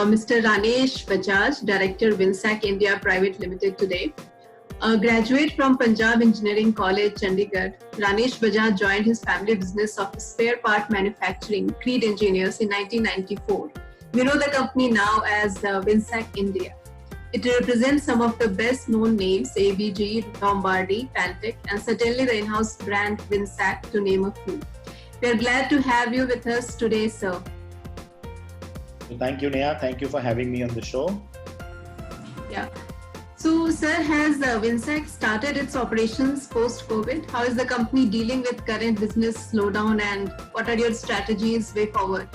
Mr. Ranesh Bajaj, Director, Winsack India Private Limited today. A graduate from Punjab Engineering College, Chandigarh, Ranesh Bajaj joined his family business of spare part manufacturing, Creed Engineers, in 1994. We know the company now as Winsack India. It represents some of the best known names, ABG, Lombardy, Pantech, and certainly the in-house brand Winsack, to name a few. We are glad to have you with us today, sir. Thank you, Neha. Thank you for having me on the show. Yeah. So, sir, has Winsack started its operations post-COVID? How is the company dealing with current business slowdown, and what are your strategies way forward?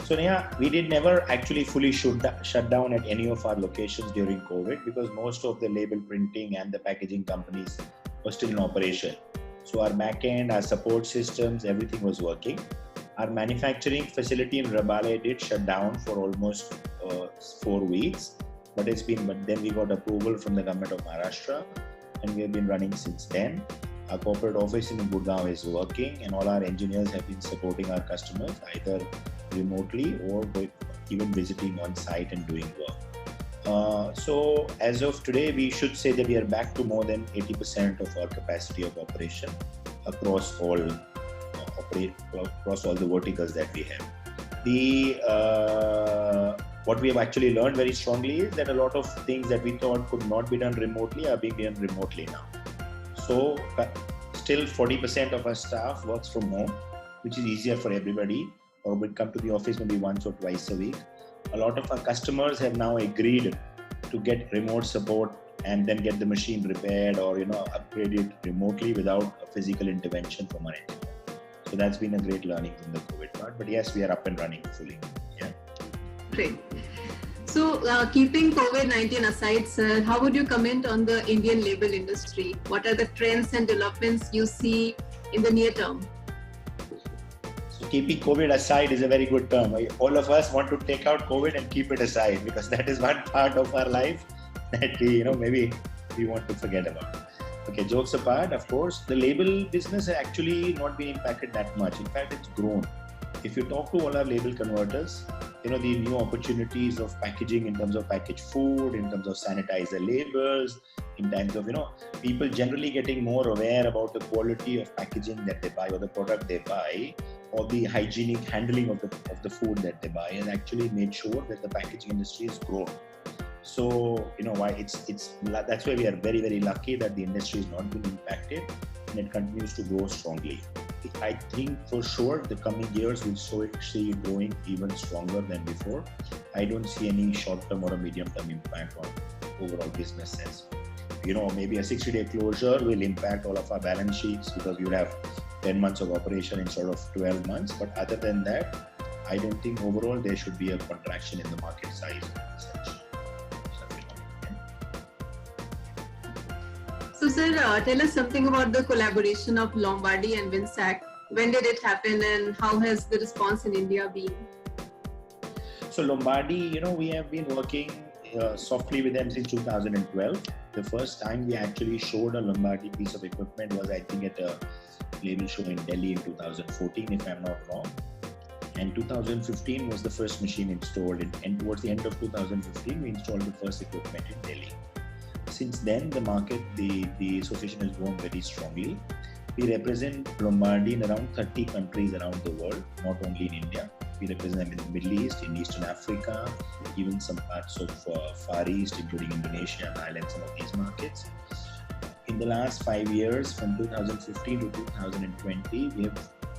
So, Neha, we did never actually fully shut down at any of our locations during COVID because most of the label printing and the packaging companies were still in operation. So, our backend, our support systems, everything was working. Our manufacturing facility in Rabale did shut down for almost 4 weeks, but then we got approval from the government of Maharashtra, and we have been running since then. Our corporate office in Gurgaon is working, and all our engineers have been supporting our customers either remotely or even visiting on site and doing work. So as of today, we should say that we are back to more than 80% of our capacity of operation across all the verticals that we have. What we have actually learned very strongly is that a lot of things that we thought could not be done remotely are being done remotely now. So still 40% of our staff works from home, which is easier for everybody, or would come to the office maybe once or twice a week. A lot of our customers have now agreed to get remote support and then get the machine repaired or upgraded remotely without a physical intervention from our engineer. So that's been a great learning from the COVID part. But yes, we are up and running fully. Yeah. Great. So keeping COVID-19 aside, sir, how would you comment on the Indian label industry? What are the trends and developments you see in the near term? So keeping COVID aside is a very good term. All of us want to take out COVID and keep it aside because that is one part of our life that maybe we want to forget about. Okay, jokes apart, of course, the label business has actually not been impacted that much. In fact, it's grown. If you talk to all our label converters, the new opportunities of packaging in terms of packaged food, in terms of sanitizer labels, in terms of, people generally getting more aware about the quality of packaging that they buy or the product they buy or the hygienic handling of the food that they buy has actually made sure that the packaging industry has grown. So, why that's why we are very, very lucky that the industry has not been impacted and it continues to grow strongly. I think for sure the coming years we'll see it growing even stronger than before. I don't see any short-term or a medium-term impact on overall businesses. Maybe a 60-day closure will impact all of our balance sheets because you have 10 months of operation instead of 12 months. But other than that, I don't think overall there should be a contraction in the market size. So, sir, tell us something about the collaboration of Lombardy and Winsack. When did it happen and how has the response in India been? So, Lombardy, we have been working softly with them since 2012. The first time we actually showed a Lombardy piece of equipment was, I think, at a label show in Delhi in 2014, if I'm not wrong. And 2015 was the first machine installed. And towards the end of 2015, we installed the first equipment in Delhi. Since then, the market, the association has grown very strongly. We represent Lombardy in around 30 countries around the world, not only in India. We represent them in the Middle East, in Eastern Africa, even some parts of Far East, including Indonesia, Thailand, some of these markets. In the last 5 years, from 2015 to 2020, we have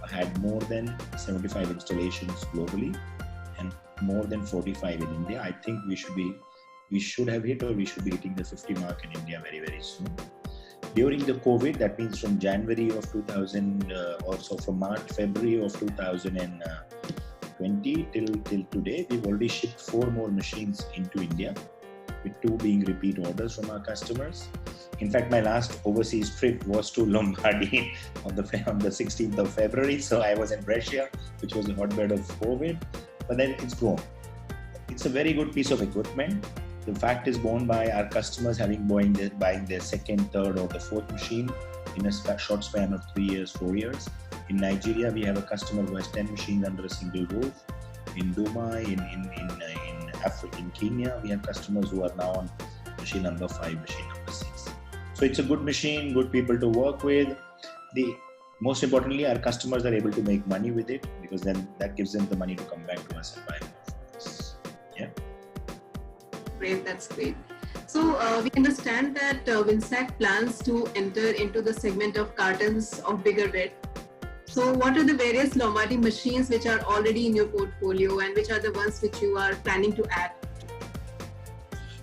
had more than 75 installations globally and more than 45 in India. I think we should have hit or we should be hitting the 50 mark in India very, very soon. During the COVID, that means from January of 2000 or so from March, February of 2020 till today, we've already shipped 4 more machines into India, with 2 being repeat orders from our customers. In fact, my last overseas trip was to Lombardy on the 16th of February. So I was in Russia, which was a hotbed of COVID, but then it's grown. It's a very good piece of equipment. The fact is borne by our customers buying their second, third or the fourth machine in a short span of 3 years, 4 years. In Nigeria, we have a customer who has 10 machines under a single roof. in Dubai, in Africa, in Kenya. We have customers who are now on machine number 5, machine number 6. So it's a good machine, good people to work with. Most importantly, our customers are able to make money with it, because then that gives them the money to come back to us and buy more from us. Yeah. Great, that's great. So we understand that Winsack plans to enter into the segment of cartons of bigger width. So what are the various Lombardy machines which are already in your portfolio, and which are the ones which you are planning to add?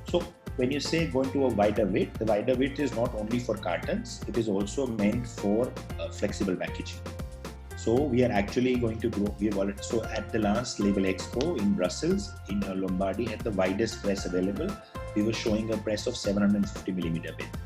So when you say going to a wider width, the wider width is not only for cartons, it is also meant for flexible packaging. So we are actually going to grow. So at the last Label Expo in Brussels, in Lombardy, at the widest press available, we were showing a press of 750 millimeter width.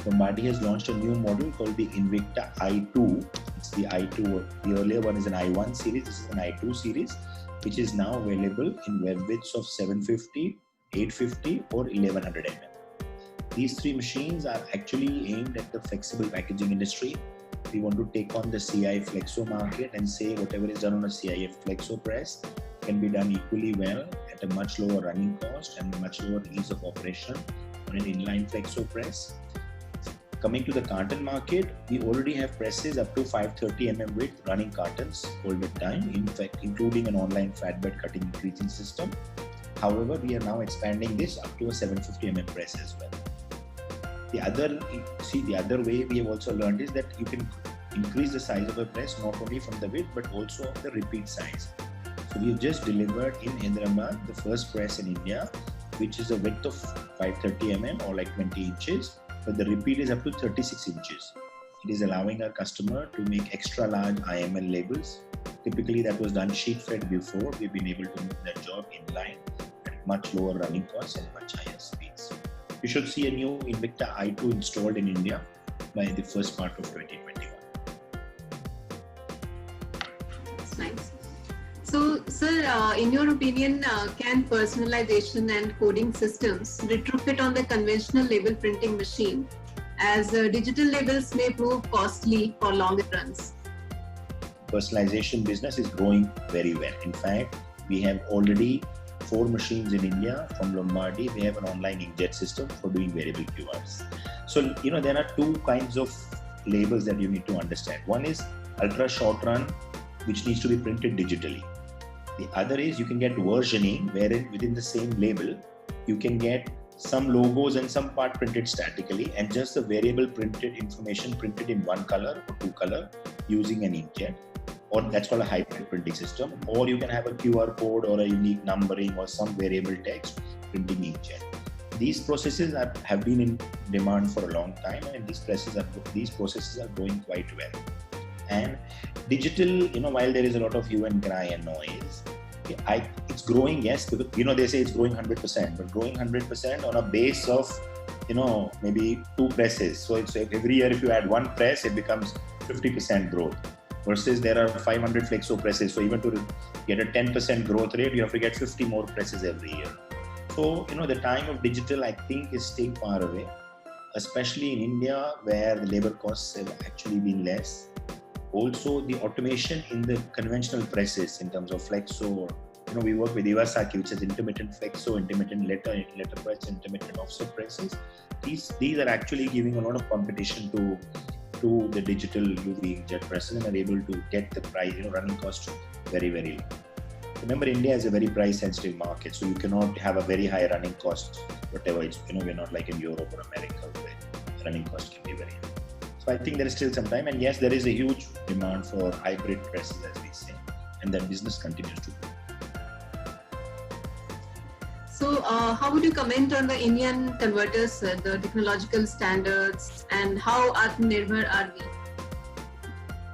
Lombardy has launched a new model called the Invicta i2. It's the i2. The earlier one is an i1 series. This is an i2 series, which is now available in web widths of 750, 850 or 1100 mm. These three machines are actually aimed at the flexible packaging industry. We want to take on the CI Flexo market and say whatever is done on a CIF Flexo press can be done equally well at a much lower running cost and much lower ease of operation on an inline Flexo press. Coming to the carton market, we already have presses up to 530 mm width running cartons all the time, in fact, including an online flatbed cutting and creasing system. However, we are now expanding this up to a 750 mm press as well. The other way we have also learned is that you can increase the size of a press not only from the width but also of the repeat size. So we have just delivered in Hyderabad the first press in India, which is a width of 530 mm or like 20 inches, but the repeat is up to 36 inches. It is allowing our customer to make extra large IML labels. Typically that was done sheet fed before. We've been able to move that job in line at much lower running costs and much higher speeds. You should see a new Invicta i2 installed in India by the first part of 2021. That's nice. So, sir, in your opinion, can personalization and coding systems retrofit on the conventional label printing machine, as digital labels may prove costly for longer runs? Personalization business is growing very well. In fact, we have already 4 machines in India from Lombardy. We have an online inkjet system for doing variable QRs. So, there are 2 kinds of labels that you need to understand. One is ultra short run, which needs to be printed digitally. The other is you can get versioning, wherein within the same label, you can get some logos and some part printed statically and just the variable printed information printed in 1 color or 2 color using an inkjet. Or that's called a hybrid printing system, or you can have a QR code or a unique numbering or some variable text printing inkjet. These processes have been in demand for a long time, and these processes are going quite well. And digital, while there is a lot of hue and cry and noise, it's growing, yes, because they say it's growing 100%, but growing 100% on a base of maybe 2 presses. So it's every year if you add 1 press, it becomes 50% growth. Versus there are 500 Flexo presses. So even to get a 10% growth rate, you have to get 50 more presses every year. So, the time of digital, I think, is still far away, especially in India where the labor costs have actually been less. Also, the automation in the conventional presses in terms of Flexo, we work with Iwasaki, which is intermittent Flexo, intermittent letter press, intermittent offset presses. These are actually giving a lot of competition to the digital UV inkjet presses and are able to get the price, running cost very, very low. Remember, India is a very price sensitive market, so you cannot have a very high running cost, whatever it's, we're not like in Europe or America where the running cost can be very high. So I think there is still some time, and yes, there is a huge demand for hybrid presses, as we say, and that business continues to grow. So how would you comment on the Indian converters, the technological standards, and how Atmanirbhar are we?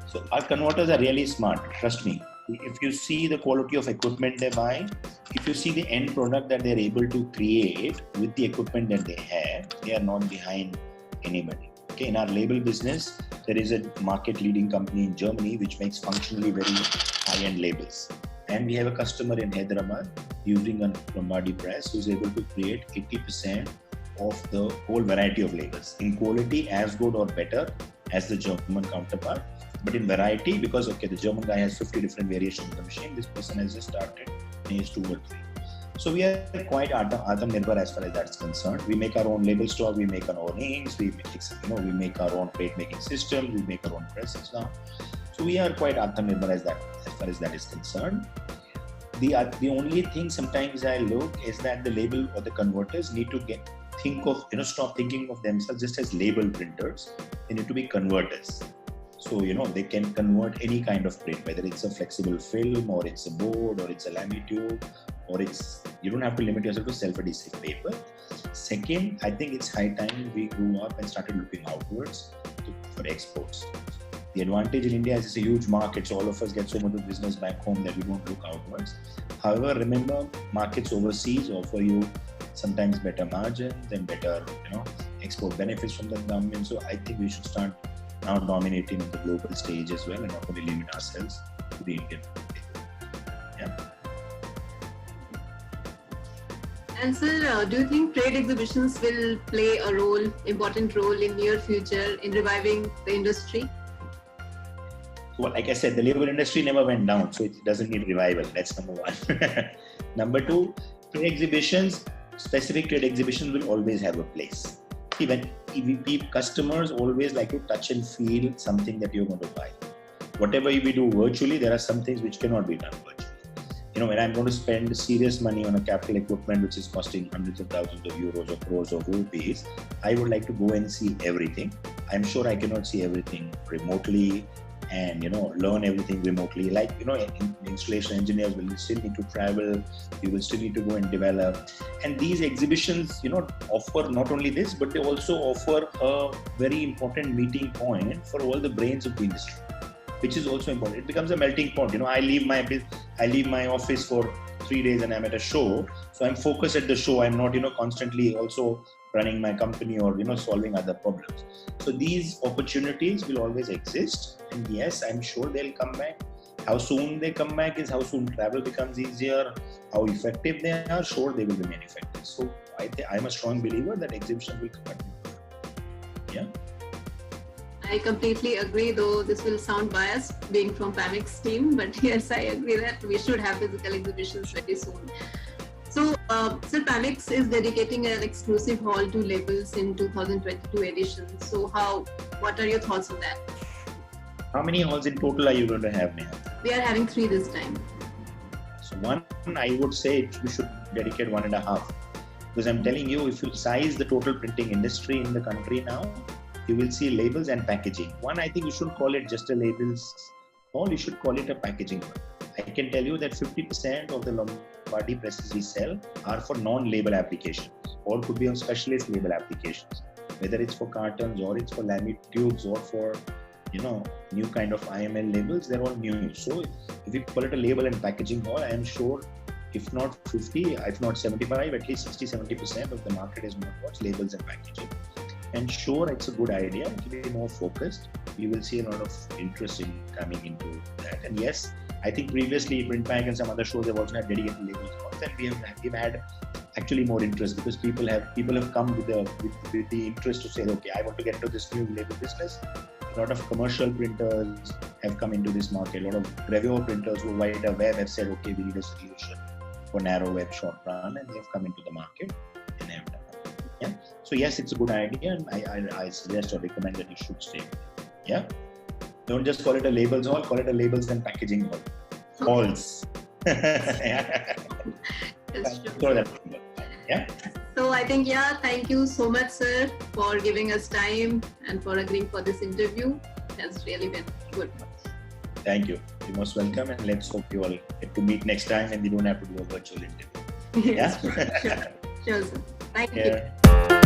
So our converters are really smart, trust me. If you see the quality of equipment they buy, if you see the end product that they're able to create with the equipment that they have, they are not behind anybody. Okay, in our label business, there is a market leading company in Germany which makes functionally very high-end labels. And we have a customer in Hyderabad using a Lombardy press who is able to create 80% of the whole variety of labels in quality as good or better as the German counterpart. But in variety, because the German guy has 50 different variations of the machine, this person has just started companies, 2 or 3. So we are quite Atmanirbhar as far as that's concerned. We make our own label stock, we make our own inks, we make our own plate making system, we make our own presses now. So we are quite Atmanirbhar as far as that is concerned. The only thing sometimes I look is that the label or the converters need to stop thinking of themselves just as label printers. They need to be converters. So, they can convert any kind of print, whether it's a flexible film or it's a board or it's a lamitube or you don't have to limit yourself to self-adhesive paper. Second, I think it's high time we grew up and started looking outwards for exports. The advantage in India is it's a huge market, so all of us get so much of business back home that we don't look outwards. However, remember, markets overseas offer you sometimes better margins and better, export benefits from the government. So I think we should start now dominating on the global stage as well and not only limit ourselves to the Indian market. Yeah. And sir, do you think trade exhibitions will play a important role in near future in reviving the industry? Well, like I said, the label industry never went down, so it doesn't need revival. That's number one. Number two, specific trade exhibitions will always have a place. Even customers always like to touch and feel something that you're going to buy. Whatever we do virtually, there are some things which cannot be done virtually. When I'm going to spend serious money on a capital equipment which is costing hundreds of thousands of euros or crores of rupees, I would like to go and see everything. I'm sure I cannot see everything remotely and learn everything remotely. Like installation engineers will still need to travel, you will still need to go and develop. And these exhibitions offer not only this, but they also offer a very important meeting point for all the brains of the industry, which is also important. It becomes a melting pot. I leave my office for 3 days and I'm at a show, so I'm focused at the show. I'm not constantly also running my company or solving other problems. So these opportunities will always exist, and yes, I'm sure they'll come back. How soon they come back is how soon travel becomes easier, how effective they are. Sure, they will remain effective. So I'm a strong believer that exhibition will continue. Yeah. I completely agree, though this will sound biased being from PAMIX team, but yes, I agree that we should have physical exhibitions very soon. So, Sir, PAMIX is dedicating an exclusive hall to labels in 2022 edition. So, what are your thoughts on that? How many halls in total are you going to have, Neha? We are having 3 this time. So one, I would say we should dedicate 1.5. Because I'm telling you, if you size the total printing industry in the country now, you will see labels and packaging. One, I think you should call it just a labels hall, you should call it a packaging one. I can tell you that 50% of the Lombardy presses we sell are for non-label applications or could be on specialist label applications, whether it's for cartons or it's for lamitubes or for new kind of IML labels. They're all new. So if you call it a label and packaging hall, I am sure if not 50, if not 75, at least 60-70% of the market is more towards labels and packaging. And sure, it's a good idea to be more focused. You will see a lot of interest in coming into that. And yes, I think previously Printmak and some other shows have also had dedicated labels, and we've had actually more interest because people have come with the interest to say, okay, I want to get into this new label business. A lot of commercial printers have come into this market. A lot of gravure printers who write a web have said, okay, we need a solution for narrow web short run, and they've come into the market and have done it. Yeah. So yes, it's a good idea, and I suggest or recommend that you should stay with it. Yeah. Don't just call it a labels hall, call it a labels and packaging hall. Halls. Yeah. So I think, thank you so much, sir, for giving us time and for agreeing for this interview. It has really been good. Thank you. You're most welcome, and let's hope you all get to meet next time and you don't have to do a virtual interview. Yes. Yeah? Sure, sir. Thank you.